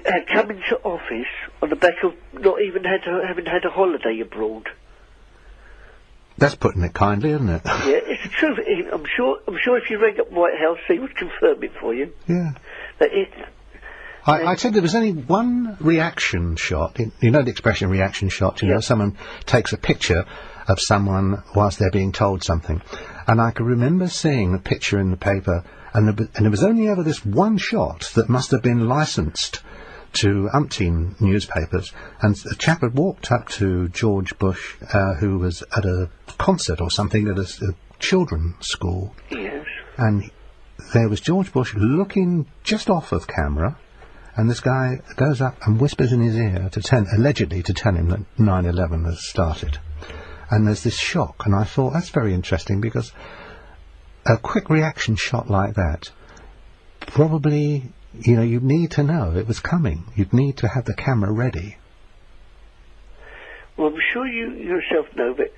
had come into office on the back of not even having had a holiday abroad. That's putting it kindly, isn't it? Yeah, it's the truth. I'm sure if you rang up White House, they would confirm it for you. Yeah. But I said there was only one reaction shot. You know the expression reaction shot? You know, someone takes a picture of someone whilst they're being told something. And I can remember seeing the picture in the paper, and there was only ever this one shot that must have been licensed to umpteen newspapers, and a chap had walked up to George Bush, who was at a concert or something at a children's school. Yes. And there was George Bush looking just off of camera, and this guy goes up and whispers in his ear, allegedly to tell him that 9/11 has started. And there's this shock, and I thought, that's very interesting, because a quick reaction shot like that, probably, you know, you'd need to know it was coming. You'd need to have the camera ready. Well, I'm sure you yourself know that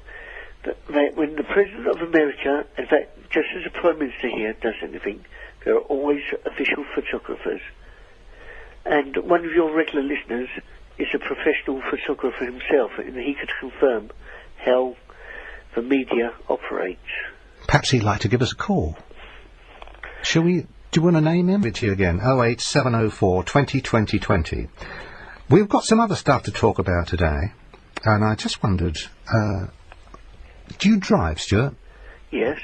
when the President of America, in fact, just as the Prime Minister here does anything, there are always official photographers. And one of your regular listeners is a professional photographer himself, and he could confirm how the media operates. Perhaps he'd like to give us a call. Shall we? Do you want to name him? To you again, 08704 20 20 20. We've got some other stuff to talk about today, and I just wondered, do you drive, Stuart? Yes.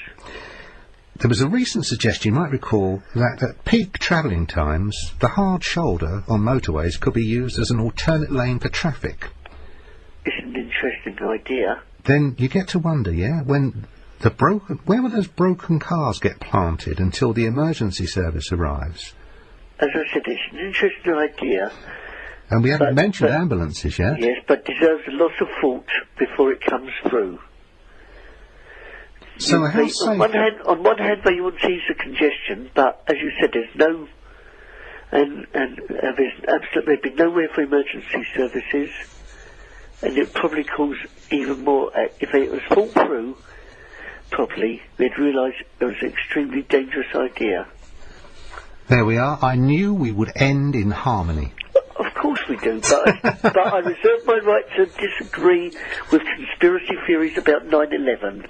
There was a recent suggestion, you might recall, that at peak travelling times, the hard shoulder on motorways could be used as an alternate lane for traffic. It's an interesting idea. Then you get to wonder, when where will those broken cars get planted until the emergency service arrives? As I said, it's an interesting idea. And we haven't mentioned ambulances yet. Yes, but deserves a lot of thought before it comes through. So how safe? On one hand, they want to ease the congestion, but as you said, there's no, and there's absolutely been nowhere for emergency services, and it probably cause even more. If it was thought through properly, they'd realise it was an extremely dangerous idea. There we are. I knew we would end in harmony. Of course we do, but I reserve my right to disagree with conspiracy theories about 9/11.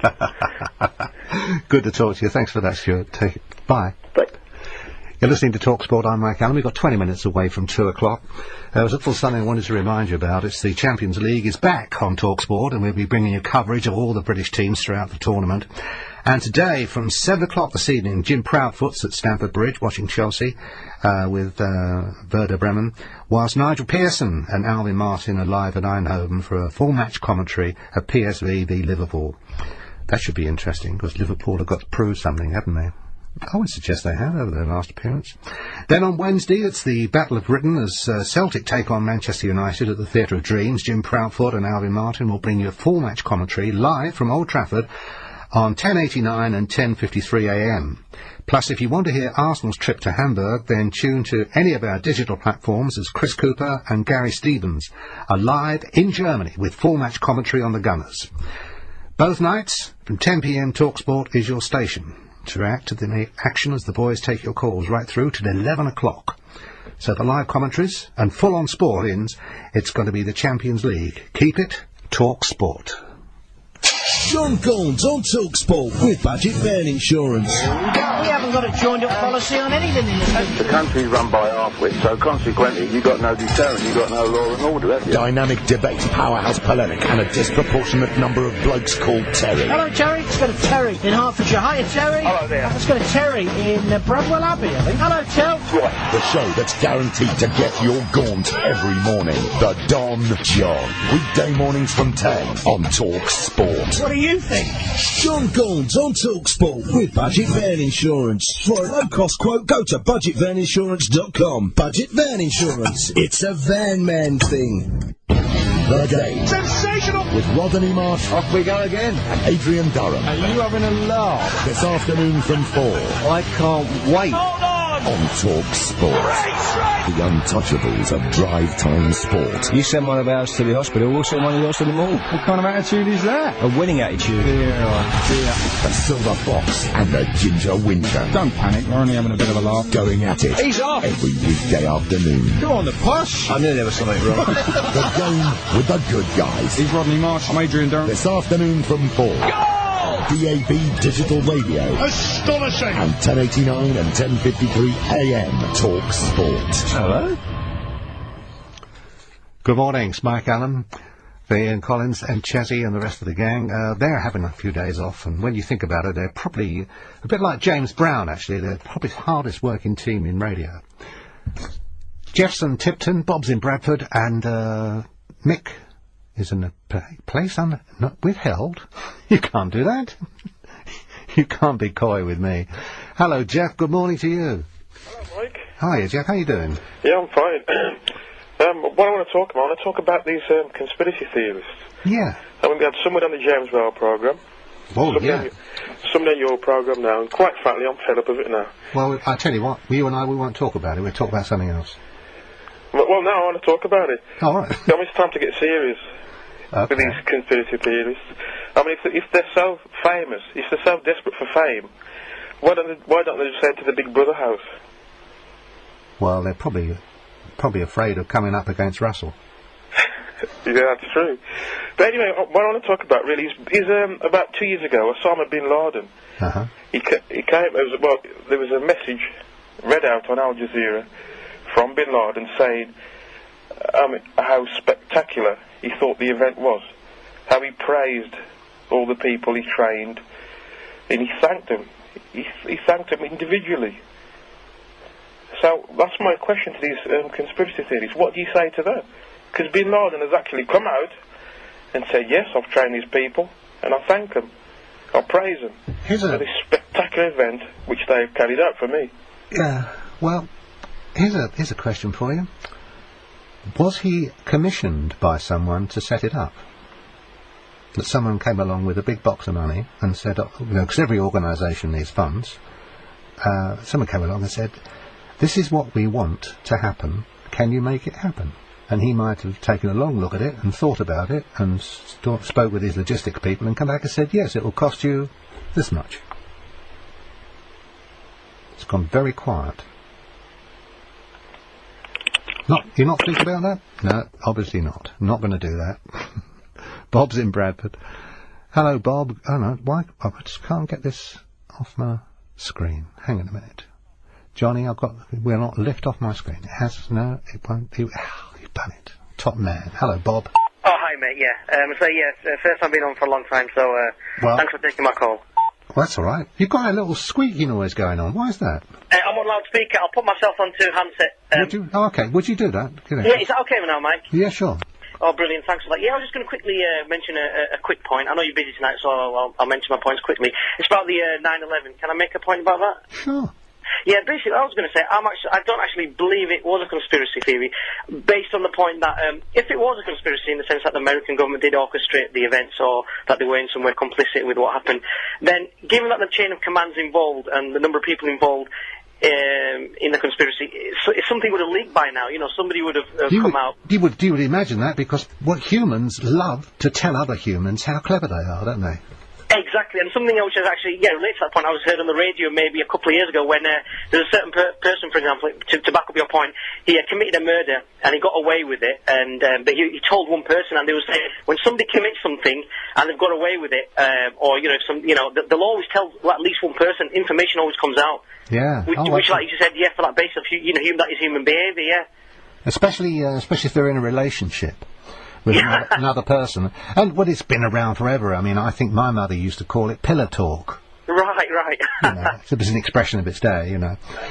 Good to talk to you. Thanks for that, Stuart. Take it. Bye. Bye. You're listening to talkSPORT. I'm Mike Allen. We've got 20 minutes away from 2 o'clock. There was a little something I wanted to remind you about. It's the Champions League is back on talkSPORT, and we'll be bringing you coverage of all the British teams throughout the tournament. And today, from 7 o'clock this evening, Jim Proudfoot's at Stamford Bridge watching Chelsea with Werder Bremen, whilst Nigel Pearson and Alvin Martin are live at Eindhoven for a full match commentary of PSV v Liverpool. That should be interesting, because Liverpool have got to prove something, haven't they? I would suggest they have over their last appearance. Then on Wednesday, it's the Battle of Britain as Celtic take on Manchester United at the Theatre of Dreams. Jim Proudfoot and Alvin Martin will bring you a full match commentary live from Old Trafford on 10:89 and 10:53 a.m. Plus, if you want to hear Arsenal's trip to Hamburg, then tune to any of our digital platforms as Chris Cooper and Gary Stevens are live in Germany with full match commentary on the Gunners. Both nights, from 10 p.m, talkSPORT is your station to react to the action as the boys take your calls right through to 11 o'clock. So for live commentaries and full-on sport-ins, it's going to be the Champions League. Keep it talkSPORT. John Gaunt on talkSPORT with Budget Van Insurance. We haven't got a joined-up policy on anything in this country. The country's run by half-wits, so consequently you've got no deterrent, you've got no law and order, have you? Dynamic debate, powerhouse polemic, and a disproportionate number of blokes called Terry. Hello, Terry. It's got a Terry in Hertfordshire. Hiya, Terry. Hello there. It's got a Terry in Bradwell Abbey, I think. Hello, Tel. The show that's guaranteed to get your gaunt every morning. The Don John. Weekday mornings from 10 on talkSPORT. What do you think? John Gaunt on talkSPORT with Budget Van Insurance. For a low-cost quote, go to budgetvaninsurance.com. Budget Van Insurance. It's a van man thing. The Game. Sensational! With Rodney Marsh. Off we go again. And Adrian Durham. Are you having a laugh? This afternoon from 4. I can't wait. Hold on! on talkSPORT. The untouchables of drive time sport. You send one of ours to the hospital, we'll send one of yours to the mall. What kind of attitude is that? A winning attitude. The Silver Fox and the Ginger Winter. Don't panic, we're only having a bit of a laugh. Going at it. He's off! Every weekday afternoon. Go on, the push! I knew there was something wrong. The game with the good guys. He's Rodney Marsh, I'm Adrian Durham. This afternoon from 4. DAB Digital Radio. Astonishing! And 1089 and 1053 AM talkSPORT. Hello? Good morning, it's Mike Allen, Ian Collins and Chessie and the rest of the gang. They're having a few days off, and when you think about it, they're probably a bit like James Brown, actually. They're probably the hardest working team in radio. Jeff's in Tipton, Bob's in Bradford, and Mick is in a place not withheld. You can't do that. You can't be coy with me. Hello, Jeff. Good morning to you. Hello, Mike. Hiya, Jeff. How you doing? Yeah, I'm fine. What I want to talk about these conspiracy theorists. Yeah. I mean, we had someone on the James Bell programme. Oh, yeah. Someone on your programme now, and quite frankly, I'm fed up of it now. Well, I tell you what, you and I, we won't talk about it. We'll talk about something else. Well, now I want to talk about it. All right. I mean, it's time to get serious with these conspiracy theorists. I mean, if they're so famous, if they're so desperate for fame, why don't they just head to the Big Brother house? Well, they're probably afraid of coming up against Russell. Yeah, that's true. But anyway, what I want to talk about really is about 2 years ago, Osama bin Laden. Uh-huh. He came. There was a message read out on Al Jazeera from bin Laden saying how spectacular he thought the event was, how he praised all the people he trained, and he thanked them. He thanked them individually. So that's my question to these conspiracy theories. What do you say to that? Because bin Laden has actually come out and said, yes, I've trained these people, and I thank them. I praise them for this spectacular event which they've carried out for me. Yeah, well, here's a question for you. Was he commissioned by someone to set it up? That someone came along with a big box of money and said, because every organisation needs funds, someone came along and said, this is what we want to happen, can you make it happen? And he might have taken a long look at it and thought about it and spoke with his logistic people and come back and said, yes, it will cost you this much. It's gone very quiet. You're not thinking about that? No, obviously not. Not going to do that. Bob's in Bradford. Hello, Bob. Oh no, why? I just can't get this off my screen. Hang on a minute. Johnny, we're not lift off my screen. It has, no, it won't. You've done it. Top man. Hello, Bob. Oh, hi, mate, yeah. First time been on for a long time, so, thanks for taking my call. Well, that's all right. You've got a little squeaky noise going on. Why is that? I'm on loudspeaker. I'll put myself onto handset. Would you? Oh, okay. Would you do that? Yeah, is that okay now, Mike? Yeah, sure. Oh, brilliant. Thanks for that. Yeah, I was just going to quickly mention a quick point. I know you're busy tonight, so I'll mention my points quickly. It's about the 9/11. Can I make a point about that? Sure. Yeah, basically, I was going to say, I don't actually believe it was a conspiracy theory, based on the point that if it was a conspiracy in the sense that the American government did orchestrate the events or that they were in some way complicit with what happened, then given that the chain of commands involved and the number of people involved in the conspiracy, something would have leaked by now. Somebody would have come out. You would imagine that, because what humans love to tell other humans how clever they are, don't they? Exactly, and something else is actually, related to that point. I was heard on the radio maybe a couple of years ago when there's a certain person, for example, to back up your point, he committed a murder and he got away with it, and but he told one person, and they were saying when somebody commits something and they've got away with it, or they'll always tell at least one person. Information always comes out. Yeah. Which, like you said, for that basis of that is human behaviour. Yeah. Especially if they're in a relationship with another person. And it's been around forever. I mean, I think my mother used to call it pillow talk. Right. It was an expression of its day,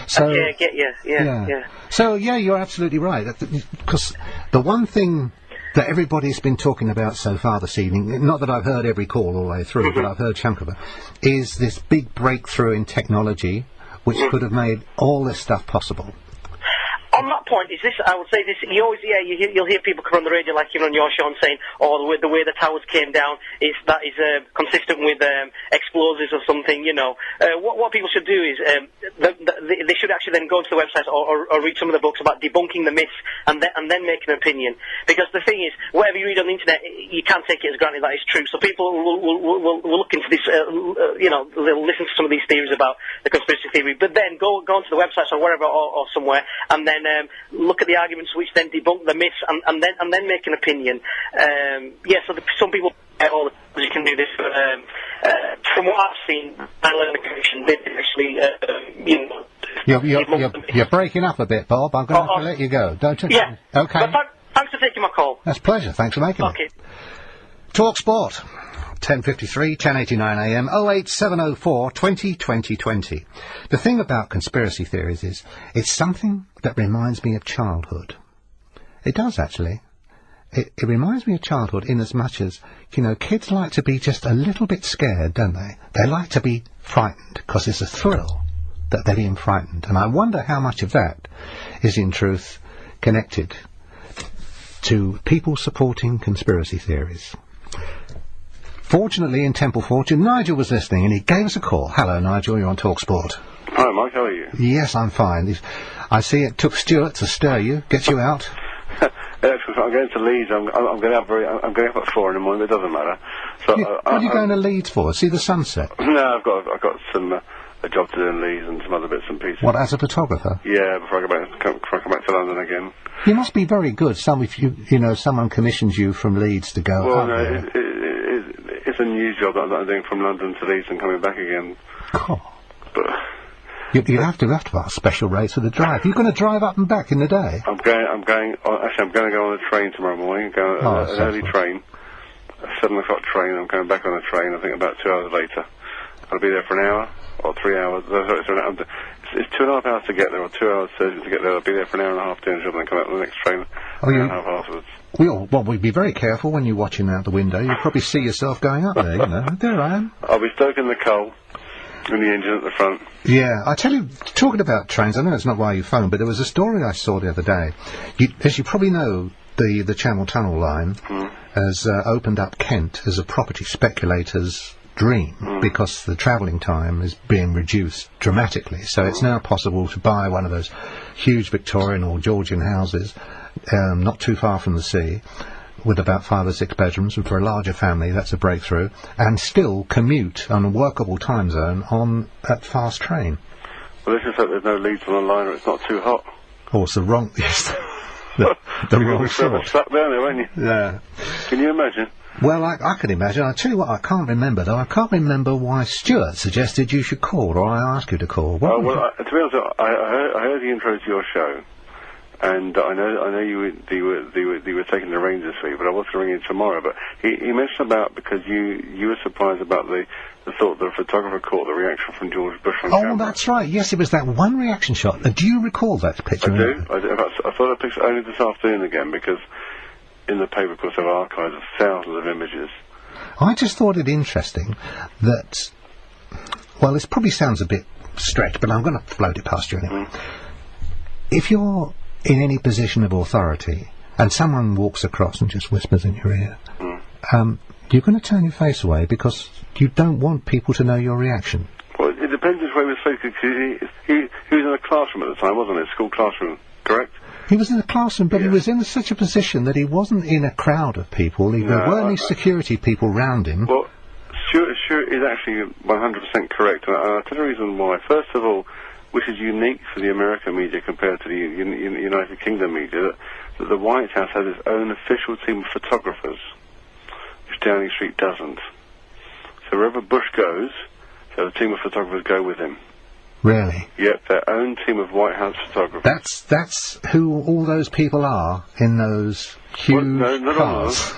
So, I get you. Yeah. So, you're absolutely right. Because the one thing that everybody's been talking about so far this evening, not that I've heard every call all the way through, but I've heard a chunk of it, is this big breakthrough in technology which could have made all this stuff possible. on that point, is this? I would say this. You'll hear people come on the radio, like on your show, and saying, "Oh, the way the towers came down is consistent with explosives or something." What people should do is they should actually then go to the website or read some of the books about debunking the myths and then make an opinion. Because the thing is, whatever you read on the internet, you can't take it as granted that it's true. So people will look into this, they'll listen to some of these theories about the conspiracy theory, but then go onto the websites or wherever or somewhere, and then look at the arguments which then debunk the myths, and then make an opinion. So some people all you can do this, but from what I've seen, I learned the commission did actually, You're breaking up a bit, Bob. I'm going to have to let you go. Don't you? Yeah. Okay. But thanks for taking my call. That's a pleasure. Thanks for making it. Talk Sport. 10:53, 10:89 a.m. 08704 20 20 20. The thing about conspiracy theories is it's something that reminds me of childhood. It does, actually. It reminds me of childhood in as much as, kids like to be just a little bit scared, don't they? They like to be frightened because it's a thrill that they're being frightened. And I wonder how much of that is in truth connected to people supporting conspiracy theories. Fortunately, in Temple Fortune, Nigel was listening and he gave us a call. Hello, Nigel, you're on TalkSport. Hi, Mike, how are you? Yes, I'm fine. I see it took Stuart to stir you, get you out. I'm going to Leeds. I'm going up at 4 in the morning, but it doesn't matter. So, what are you going to Leeds for? See the sunset? No, I've got some a job to do in Leeds and some other bits and pieces. What, as a photographer? Yeah, before I come back to London again. You must be very good. Someone commissions you from Leeds to go. Well, no, it's a new job that I'm doing from London to Leeds and coming back again. Cool. But you have to ask special rates for the drive. You're going to drive up and back in the day? I'm going to go on a train tomorrow morning. An early train, a 7 o'clock train. I'm going back on a train. I think about 2 hours later. I'll be there for an hour or 3 hours. It's 2.5 hours to get there, or 2 hours to get there. I'll be there for an hour and a half doing a job, and then come out on the next train. An hour and a half afterwards. We'd be very careful when you're watching out the window. You'll probably see yourself going up there. There I am. I'll be stoking the coal and the engine at the front. Yeah, I tell you, talking about trains, I know it's not why you phoned, but there was a story I saw the other day. As you probably know, the Channel Tunnel line has opened up Kent as a property speculator's dream because the travelling time is being reduced dramatically. So it's now possible to buy one of those huge Victorian or Georgian houses not too far from the sea, with about 5 or 6 bedrooms, and for a larger family that's a breakthrough, and still commute on a workable time zone on that fast train. Well, this is that there's no leads on the line, or it's not too hot. Oh, it's the wrong... the wrong sort. Stuck down there, won't you? Yeah. Can you imagine? Well, I can imagine. I'll tell you what, I can't remember, though. I can't remember why Stuart suggested you should call, or I asked you to call. To be honest, I heard the intro to your show, and I know you were taking the reins this week, but I was going to ring in tomorrow. But he mentioned about, because you were surprised about the thought that a photographer caught the reaction from George Bush on camera. Oh, that's right. Yes, it was that one reaction shot. Do you recall that picture? I do. I saw that picture only this afternoon again, because in the paper, of course, there are archives of thousands of images. I just thought it interesting that, well, this probably sounds a bit stretched, but I'm going to float it past you anyway. If you're in any position of authority and someone walks across and just whispers in your ear, you're going to turn your face away because you don't want people to know your reaction. Well, it depends which way he was facing. He was in a classroom at the time, wasn't it? A school classroom, correct? He was in a classroom, but he was in such a position that he wasn't in a crowd of people. There weren't any security people round him. Well, Stuart is actually 100% correct, and I'll tell you the reason why. First of all, which is unique for the American media compared to the United Kingdom media, that the White House has its own official team of photographers, which Downing Street doesn't. So wherever Bush goes, so the team of photographers go with him. Really? Yep, their own team of White House photographers. That's who all those people are in those huge not cars.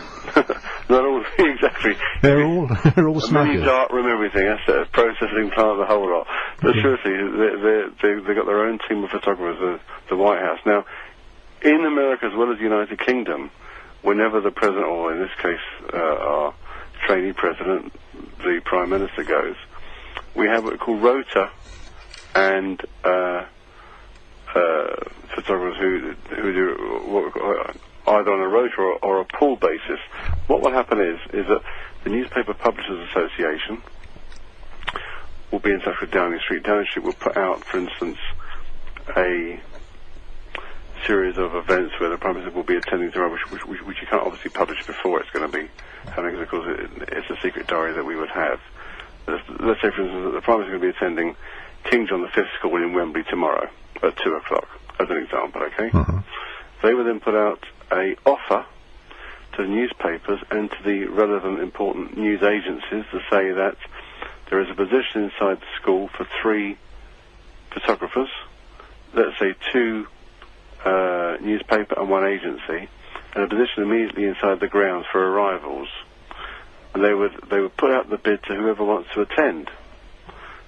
Not all, exactly. They're all smugglers. Mini dark room, everything. That's a processing plant, the whole lot. But seriously, they got their own team of photographers, the White House. Now, in America as well as the United Kingdom, whenever the president, or in this case, our trainee president, the Prime Minister goes, we have what we call rota and photographers who do either on a rota or a pool basis. What will happen is that the Newspaper Publishers Association will be in touch with Downing Street. Downing Street will put out, for instance, a series of events where the Prime Minister will be attending to, which you can't obviously publish before it's going to be happening, because of course it's a secret diary that we would have. Let's say, for instance, that the Prime Minister is going to be attending King John V's School in Wembley tomorrow at 2 o'clock, as an example, okay? Mm-hmm. They will then put out a offer to the newspapers and to the relevant important news agencies to say that there is a position inside the school for 3 photographers, let's say 2 newspaper and 1 agency, and a position immediately inside the grounds for arrivals. And they would put out the bid to whoever wants to attend.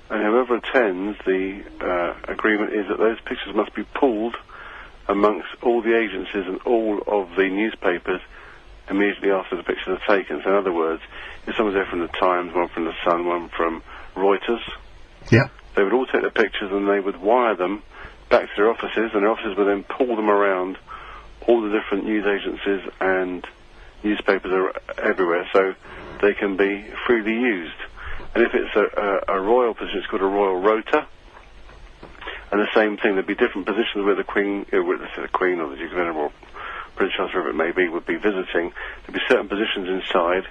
And whoever attends, the agreement is that those pictures must be pooled amongst all the agencies and all of the newspapers immediately after the pictures are taken. So in other words, if someone's there from the Times, one from the Sun, one from Reuters, they would all take the pictures and they would wire them back to their offices, and their offices would then pull them around all the different news agencies and newspapers are everywhere, so they can be freely used. And if it's a royal position, it's called a royal rota. And the same thing, there'd be different positions where the Queen, the Queen or the Duke of Edinburgh, or Prince Charles, whoever it may be, would be visiting. There'd be certain positions inside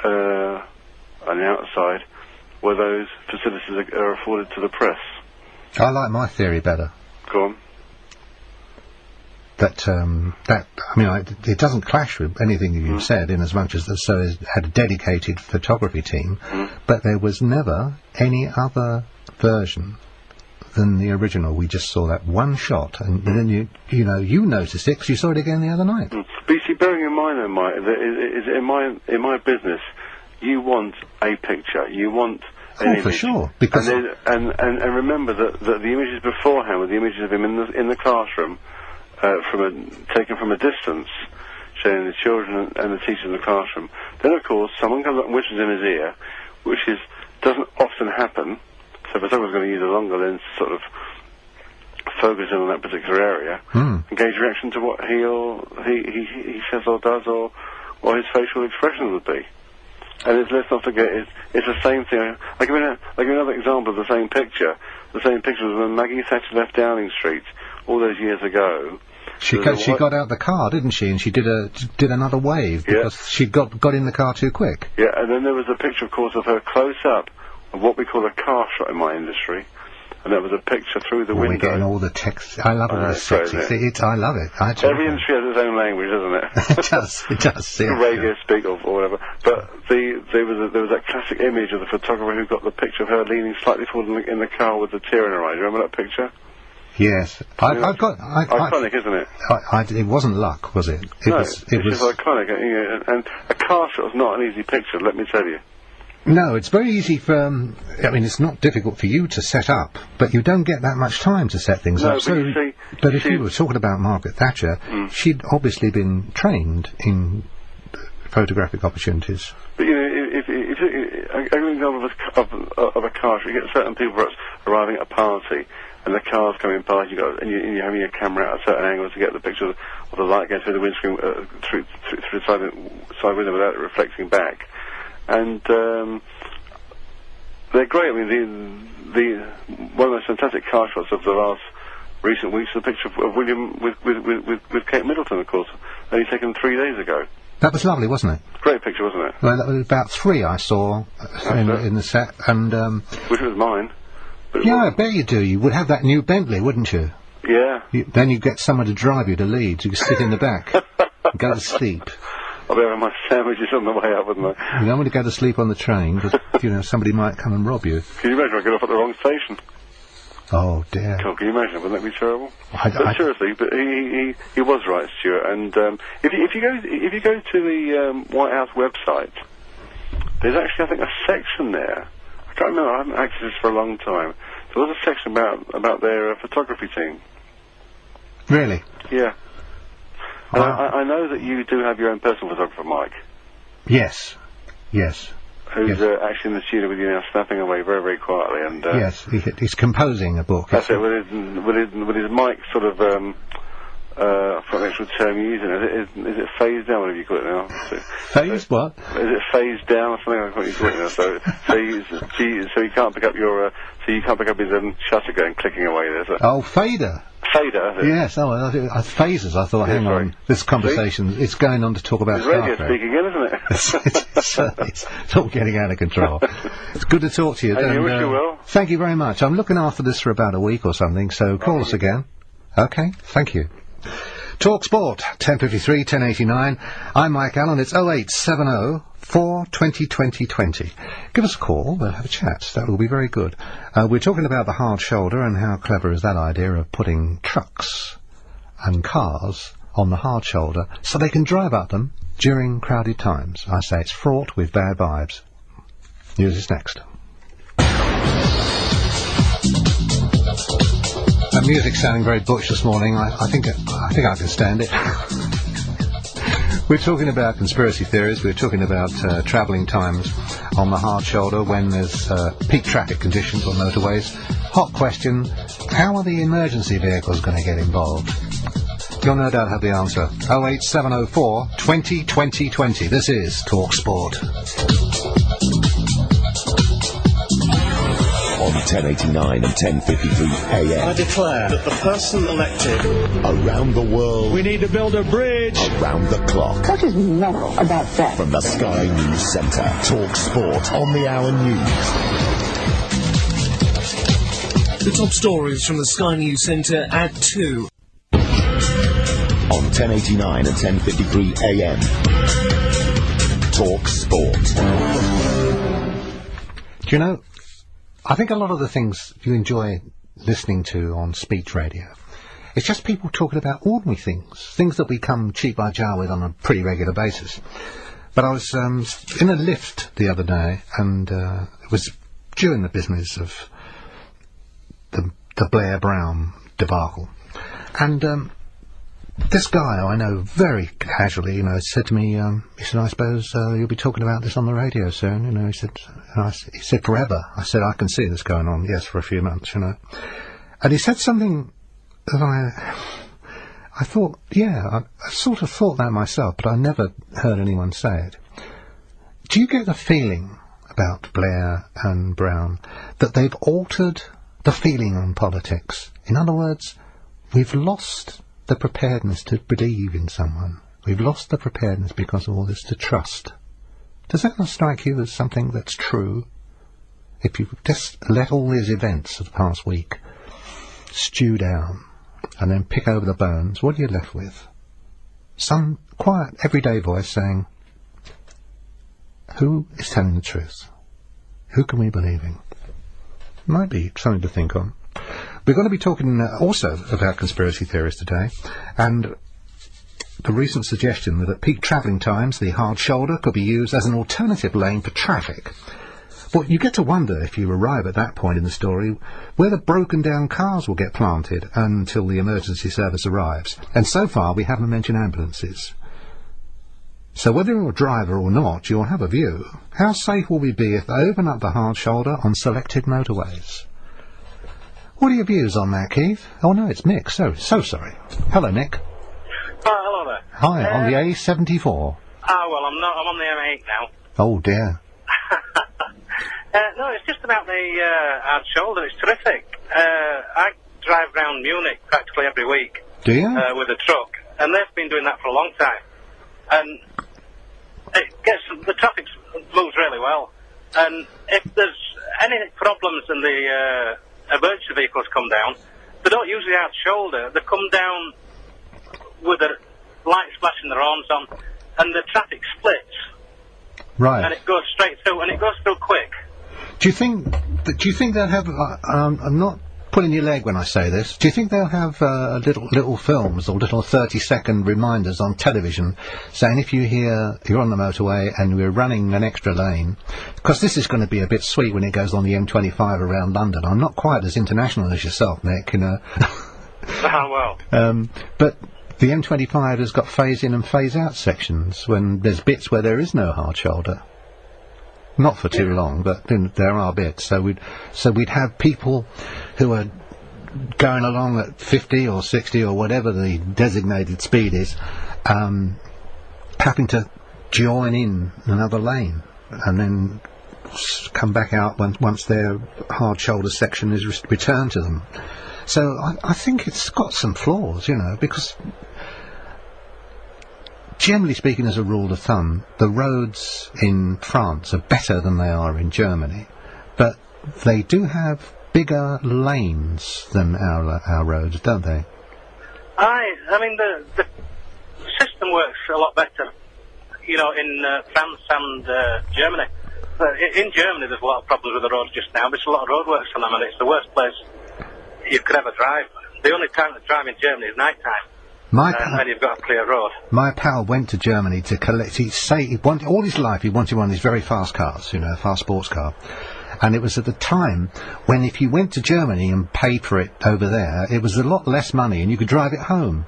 and outside where those facilities are afforded to the press. I like my theory better. Go on. It doesn't clash with anything you've said, in as much as the show had a dedicated photography team, but there was never any other version than the original. We just saw that one shot, and then you noticed it because you saw it again the other night. But you see, bearing in mind, though, Mike, in my business, you want a picture, you want an image. For sure. Because and remember that the images beforehand were the images of him in the classroom, taken from a distance, showing the children and the teacher in the classroom. Then, of course, someone comes up and whispers in his ear, which doesn't often happen. So if someone's going to use a longer lens to sort of focus in on that particular area, engage reaction to what he says or does, or his facial expression would be. And let's not forget, it's the same thing. I'll give you another example of the same picture. The same picture was when Maggie Thatcher left Downing Street all those years ago. She got out the car, didn't she? And she did another wave because she got in the car too quick. Yeah, and then there was a picture, of course, of her close up of what we call a car shot in my industry, and that was a picture through the window. We're getting all the text. I love all the sexy. I love it. Every industry has its own language, doesn't it? It does. Yeah, radio speak or whatever. But there was that classic image of the photographer who got the picture of her leaning slightly forward in the car with the tear in her eye. Do you remember that picture? Yes, iconic, isn't it? It wasn't luck, was it? It was iconic, and a car shot is not an easy picture. Let me tell you. No, it's very easy it's not difficult for you to set up, but you don't get that much time to set things up. But if you were talking about Margaret Thatcher, she'd obviously been trained in photographic opportunities. But if an example of a car shot, you get certain people arriving at a party, and the car's coming past, and you're having your camera at a certain angle to get the picture of the light going through the windscreen, through the side window without it reflecting back. And they're great. I mean, one of the most fantastic car shots of the last recent weeks is a picture of William with Kate Middleton, of course, only taken 3 days ago. That was lovely, wasn't it? Great picture, wasn't it? Well, that was about 3 I saw in the set, and which was mine. I bet you do. You would have that new Bentley, wouldn't you? Yeah. Then you'd get someone to drive you to Leeds. You could sit in the back and go to sleep. I'll be having my sandwiches on the way up, wouldn't I? You don't want to go to sleep on the train, because, somebody might come and rob you. Can you imagine I get off at the wrong station? Oh, dear. Can you imagine? Wouldn't that be terrible? Seriously, but he was right, Stuart. And if you go to the White House website, there's actually, I think, a section there. I can't remember. I haven't accessed this for a long time. There was a section about their photography team. Really? Yeah. And I know that you do have your own personal photographer, Mike. Yes. who's actually in the studio with you now, snapping away very, very quietly. And yes, he's composing a book. That's it, with his mic sort of, for an actual term you're using, is it phased down, whatever you call it now? Phased what? Is it phased down or something like what you call it now? So you can't pick up your, so you can't pick up his shutter going clicking away there. So. Oh, fader. Fader. Yes, phasers. I thought, hang on, this conversation, it's going on to talk about It's radio Star Trek. speak again, isn't it? It's all getting out of control. It's good to talk to you. And wish you well. Thank you very much. I'm looking after this for about a week or something, so call us again. Okay, thank you. Talk Sport, 1053, 1089. I'm Mike Allen. It's 0870 420 2020. Give us a call. We'll have a chat. That will be very good. We're talking about the hard shoulder and how clever is that idea of putting trucks and cars on the hard shoulder so they can drive up them during crowded times. I say it's fraught with bad vibes. News is next. That music's sounding very butch this morning. I think I can stand it. We're talking about conspiracy theories. We're talking about travelling times on the hard shoulder when there's peak traffic conditions on motorways. Hot question, how are the emergency vehicles going to get involved? You'll no doubt have the answer. 08704 20 20 20. This is Talk Sport. On 1089 and 1053 AM. I declare that the person elected Around the world. We need to build a bridge. Around the clock. What is moral about that? From the Sky News Centre. Talk Sport on the Hour News. The top stories from the Sky News Centre at 2. On 1089 and 1053 AM. Talk Sport. Do you know, I think a lot of the things you enjoy listening to on speech radio, it's just people talking about ordinary things that we come cheek by jowl with on a pretty regular basis. But I was in a lift the other day, and it was during the business of the Blair Brown debacle. And this guy I know very casually, said to me, he said, I suppose you'll be talking about this on the radio soon, he said forever. I said, I can see this going on, yes, for a few months, And he said something that I thought, I sort of thought that myself, but I never heard anyone say it. Do you get the feeling about Blair and Brown that they've altered the feeling on politics? In other words, we've lost the preparedness to believe in someone. We've lost the preparedness because of all this to trust. Does that not strike you as something that's true? If you just let all these events of the past week stew down and then pick over the bones, what are you left with? Some quiet, everyday voice saying, who is telling the truth? Who can we believe in? Might be something to think on. We're going to be talking also about conspiracy theories today, and the recent suggestion that at peak travelling times the hard shoulder could be used as an alternative lane for traffic. Well, you get to wonder, if you arrive at that point in the story, where the broken down cars will get planted until the emergency service arrives. And so far we haven't mentioned ambulances. So whether you're a driver or not, you'll have a view. How safe will we be if they open up the hard shoulder on selected motorways? What are your views on that, Keith? Oh no, it's Mick. So sorry. Hello, Mick. Hello there. Hi, on the A74. Well, I'm not. I'm on the M8 now. Oh dear. No, it's just about the hard shoulder. It's terrific. I drive around Munich practically every week. Do you? With a truck, and they've been doing that for a long time. And the traffic moves really well. And if there's any problems and the emergency vehicles come down, they don't use the hard shoulder. They come down with the lights flashing their horns on, and the traffic splits. Right. And it goes straight through, and it goes through quick. Do you think they'll have? I'm not pulling your leg when I say this. Do you think they'll have little films or little 30-second reminders on television saying if you hear you're on the motorway and we're running an extra lane, because this is going to be a bit sweet when it goes on the M25 around London. I'm not quite as international as yourself, Nick. Well. But the M25 has got phase in and phase out sections when there's bits where there is no hard shoulder. Not for too long, but there are bits. So we'd have people who are going along at 50 or 60 or whatever the designated speed is, having to join in another lane and then come back out once their hard shoulder section is returned to them. So I think it's got some flaws, because generally speaking, as a rule of thumb, the roads in France are better than they are in Germany, but they do have bigger lanes than our roads, don't they? I mean, the system works a lot better, in France and Germany. In Germany, there's a lot of problems with the roads just now. There's a lot of roadworks on them, and it's the worst place you could ever drive. The only time to drive in Germany is night time. And then you've got a clear road. My pal went to Germany to collect. All his life he wanted one of these very fast cars, a fast sports car. And it was at the time when if you went to Germany and paid for it over there, it was a lot less money and you could drive it home.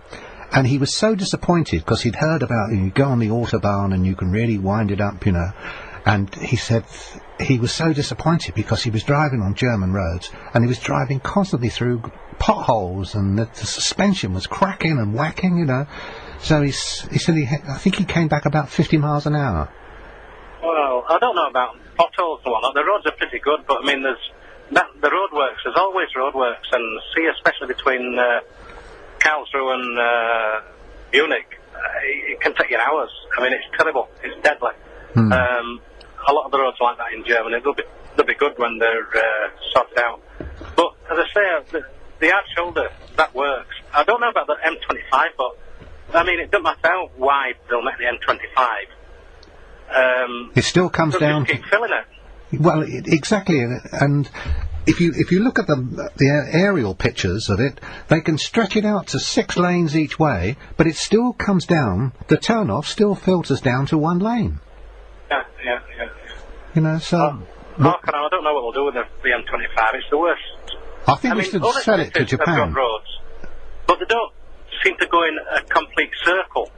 And he was so disappointed because he'd heard about, you go on the Autobahn and you can really wind it up, And he said he was so disappointed because he was driving on German roads and he was driving constantly through potholes and the suspension was cracking and whacking, So he said I think he came back about 50 miles an hour. Well, I don't know about potholes and whatnot. The roads are pretty good, but I mean, the roadworks. There's always roadworks, and especially between Karlsruhe and Munich, it can take you hours. I mean, it's terrible. It's deadly. A lot of the roads are like that in Germany. They'll be good when they're sorted out. But as I say, the hard shoulder, that works. I don't know about the M25, but I mean, it doesn't matter how wide they'll make the M25. It still comes down. Keep filling it. Well, exactly, and if you look at the aerial pictures of it, they can stretch it out to 6 lanes each way, but it still comes down. The turn-off still filters down to 1 lane. Yeah. So. I don't know what we'll do with the M25. It's the worst. I think we should sell it to Japan. They've got roads, but they don't seem to go in a complete circle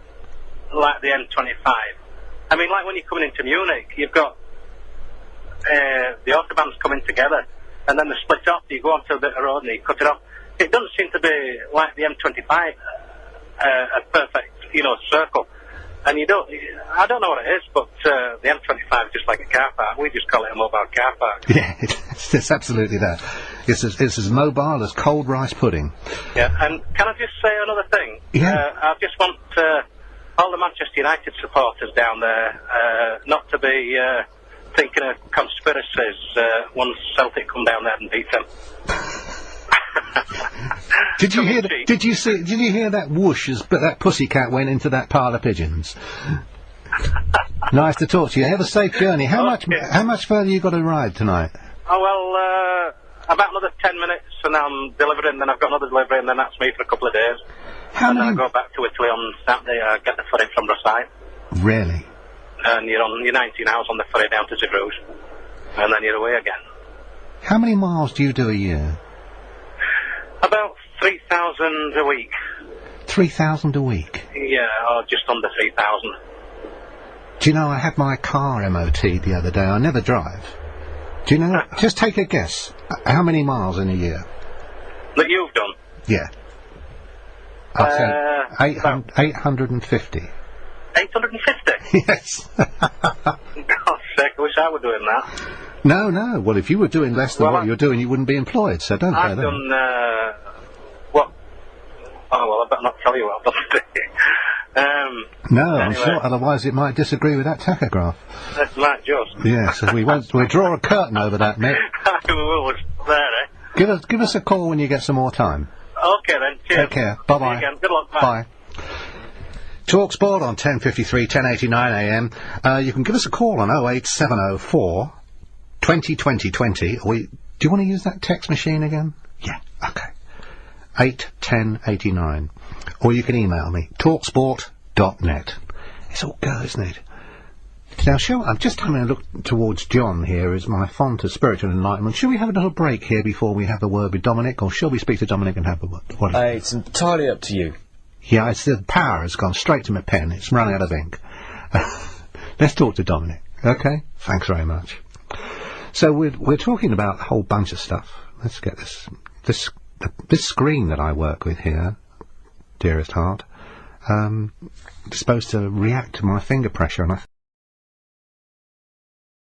like the M25. I mean, like when you're coming into Munich, you've got the Autobahns coming together, and then they split off. You go onto a bit of road and you cut it off. It doesn't seem to be like the M25, a perfect, circle. And I don't know what it is, but the M25 is just like a car park. We just call it a mobile car park. Yeah, it's absolutely that. It's as mobile as cold rice pudding. Yeah, and can I just say another thing? Yeah. I just want all the Manchester United supporters down there not to be thinking of conspiracies once Celtic come down there and beat them. Did you hear that whoosh as that pussycat went into that pile of pigeons? Nice to talk to you. Have a safe journey. How much further you got to ride tonight? Oh well, about another 10 minutes, and I'm delivering. Then I've got another delivery, and then that's me for a couple of days. Then I go back to Italy on Saturday. I get the ferry from Rosyth. Really? And you're 19 hours on the ferry down to Zeebrugge, and then you're away again. How many miles do you do a year? About 3,000 a week. 3,000 a week? Yeah, or just under 3,000. Do you know, I had my car MOT'd the other day. I never drive. Do you know, just take a guess. How many miles in a year? That you've done? Yeah. I'll say 850. 850? Yes. God's sake, I wish I were doing that. No. Well, if you were doing less than what you're doing, you wouldn't be employed, so don't say that. I've done, what? Oh, well, I better not tell you what I've done. No, anyway. I'm sure, otherwise it might disagree with that tachograph. That might just. Yeah, so we'll draw a curtain over that, Mick. We will, it's there, eh? Give us a call when you get some more time. Okay then, cheers. Take care, bye-bye. See you again. Good luck, bye. talkSPORT on 1053, 1089 AM. You can give us a call on 08704 20 20 20. Do you want to use that text machine again? Yeah, okay. 81089. Or you can email me, talksport.net. It's all go, isn't it? Now, I'm just having a look towards John here as my font of spiritual enlightenment. Shall we have a little break here before we have a word with Dominic, or shall we speak to Dominic and have a word? It's entirely up to you. Yeah, the power has gone straight to my pen. It's run out of ink. Let's talk to Dominic. Okay, thanks very much. So we're talking about a whole bunch of stuff. Let's get this screen that I work with here, dearest heart, supposed to react to my finger pressure, and